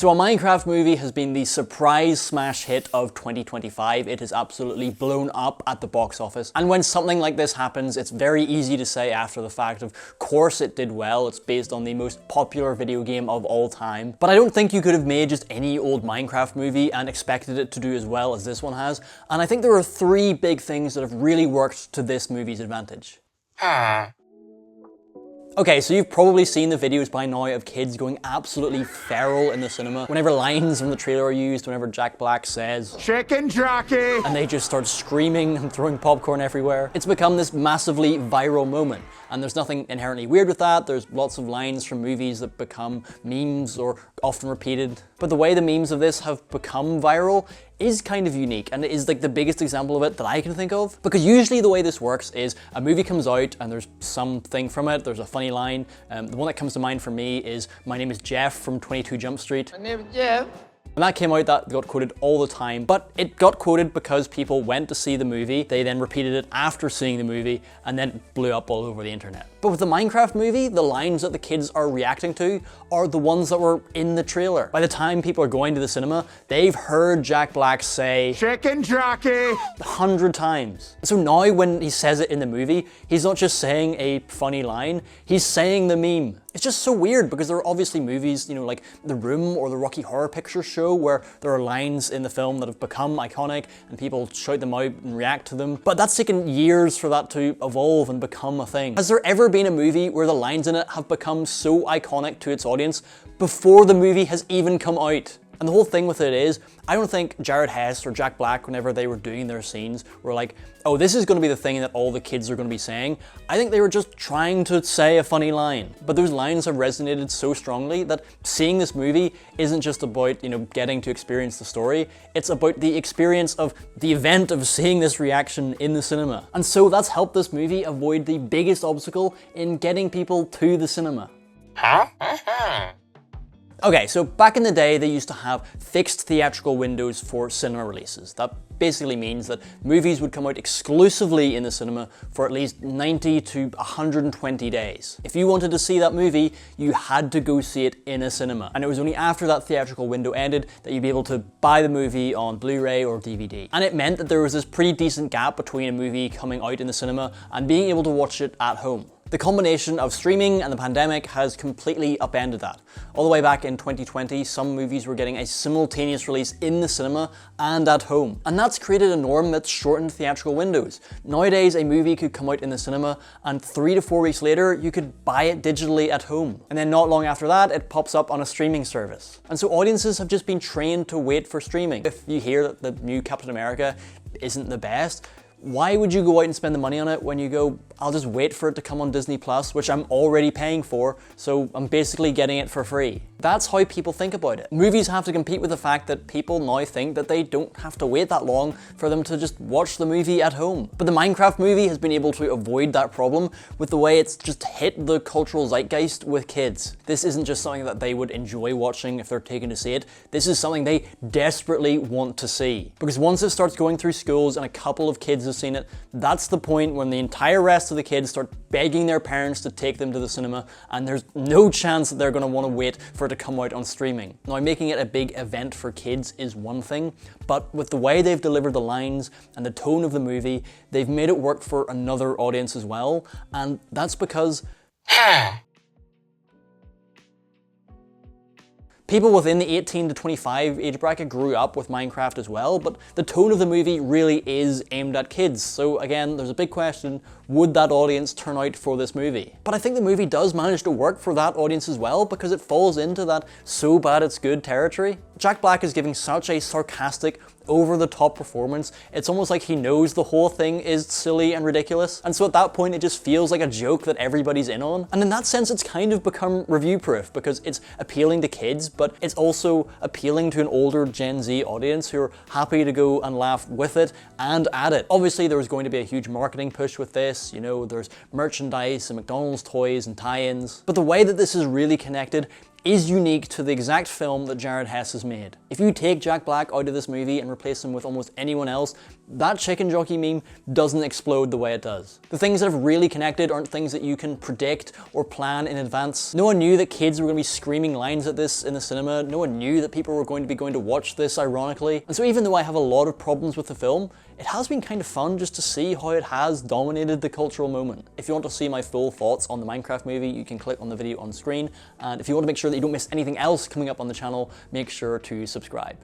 So a Minecraft movie has been the surprise smash hit of 2025. It has absolutely blown up at the box office. And when something like this happens, it's very easy to say after the fact, of course it did well. It's based on the most popular video game of all time. But I don't think you could have made just any old Minecraft movie and expected it to do as well as this one has. And I think there are three big things that have really worked to this movie's advantage. Okay, so you've probably seen the videos by now of kids going absolutely feral in the cinema whenever lines from the trailer are used, whenever Jack Black says "Chicken Jockey," and they just start screaming and throwing popcorn everywhere. It's become this massively viral moment, and there's nothing inherently weird with that. There's lots of lines from movies that become memes or often repeated. But the way the memes of this have become viral is kind of unique, and it is like the biggest example of it that I can think of. Because usually the way this works is a movie comes out and there's something from it, there's a funny line. The one that comes to mind for me is "My name is Jeff" from 22 Jump Street. My name is Jeff. When that came out, that got quoted all the time, but it got quoted because people went to see the movie, they then repeated it after seeing the movie, and then it blew up all over the internet. But with the Minecraft movie, the lines that the kids are reacting to are the ones that were in the trailer. By the time people are going to the cinema, they've heard Jack Black say "Chicken Jockey" 100 times. So now when he says it in the movie, he's not just saying a funny line, he's saying the meme. It's just so weird because there are obviously movies, you know, like The Room or the Rocky Horror Picture Show, where there are lines in the film that have become iconic and people shout them out and react to them. But that's taken years for that to evolve and become a thing. Has there ever been a movie where the lines in it have become so iconic to its audience before the movie has even come out? And the whole thing with it is, I don't think Jared Hess or Jack Black, whenever they were doing their scenes, were like, oh, this is going to be the thing that all the kids are going to be saying. I think they were just trying to say a funny line. But those lines have resonated so strongly that seeing this movie isn't just about, you know, getting to experience the story. It's about the experience of the event of seeing this reaction in the cinema. And so that's helped this movie avoid the biggest obstacle in getting people to the cinema. Okay, so back in the day, they used to have fixed theatrical windows for cinema releases. That basically means that movies would come out exclusively in the cinema for at least 90 to 120 days. If you wanted to see that movie, you had to go see it in a cinema. And it was only after that theatrical window ended that you'd be able to buy the movie on Blu-ray or DVD. And it meant that there was this pretty decent gap between a movie coming out in the cinema and being able to watch it at home. The combination of streaming and the pandemic has completely upended that. All the way back in 2020, some movies were getting a simultaneous release in the cinema and at home. And that's created a norm that's shortened theatrical windows. Nowadays, a movie could come out in the cinema and 3 to 4 weeks later, you could buy it digitally at home. And then not long after that, it pops up on a streaming service. And so audiences have just been trained to wait for streaming. If you hear that the new Captain America isn't the best, why would you go out and spend the money on it when you go, I'll just wait for it to come on Disney Plus, which I'm already paying for, so I'm basically getting it for free. That's how people think about it. Movies have to compete with the fact that people now think that they don't have to wait that long for them to just watch the movie at home. But the Minecraft movie has been able to avoid that problem with the way it's just hit the cultural zeitgeist with kids. This isn't just something that they would enjoy watching if they're taken to see it. This is something they desperately want to see. Because once it starts going through schools and a couple of kids have seen it, that's the point when the entire rest of the kids start begging their parents to take them to the cinema, and there's no chance that they're going to want to wait for it to come out on streaming. Now, making it a big event for kids is one thing, but with the way they've delivered the lines and the tone of the movie, they've made it work for another audience as well, and that's because people within the 18 to 25 age bracket grew up with Minecraft as well, but the tone of the movie really is aimed at kids. So again, there's a big question, would that audience turn out for this movie? But I think the movie does manage to work for that audience as well, because it falls into that so bad it's good territory. Jack Black is giving such a sarcastic, over-the-top performance, it's almost like he knows the whole thing is silly and ridiculous, and so at that point it just feels like a joke that everybody's in on. And in that sense, it's kind of become review-proof, because it's appealing to kids, but it's also appealing to an older Gen Z audience who are happy to go and laugh with it and at it. Obviously, there was going to be a huge marketing push with this, you know, there's merchandise and McDonald's toys and tie-ins, but the way that this is really connected is unique to the exact film that Jared Hess has made. If you take Jack Black out of this movie and replace him with almost anyone else, that chicken jockey meme doesn't explode the way it does. The things that have really connected aren't things that you can predict or plan in advance. No one knew that kids were going to be screaming lines at this in the cinema. No one knew that people were going to be going to watch this, ironically. And so even though I have a lot of problems with the film, it has been kind of fun just to see how it has dominated the cultural moment. If you want to see my full thoughts on the Minecraft movie, you can click on the video on screen. And if you want to make sure that you don't miss anything else coming up on the channel, make sure to subscribe.